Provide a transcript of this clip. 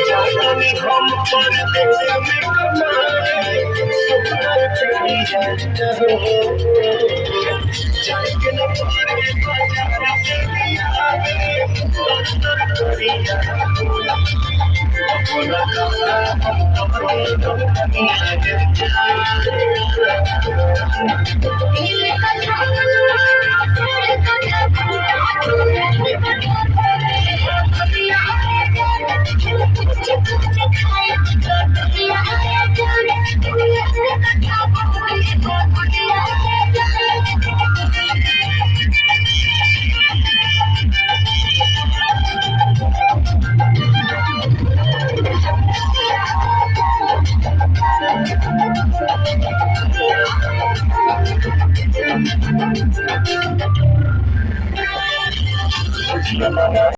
जाने हम परदेस में कमाए सुंदर तेरी याद हो जाके न पारे बाजा से याद सुंदर तेरी याद बोला अपने दुनिया के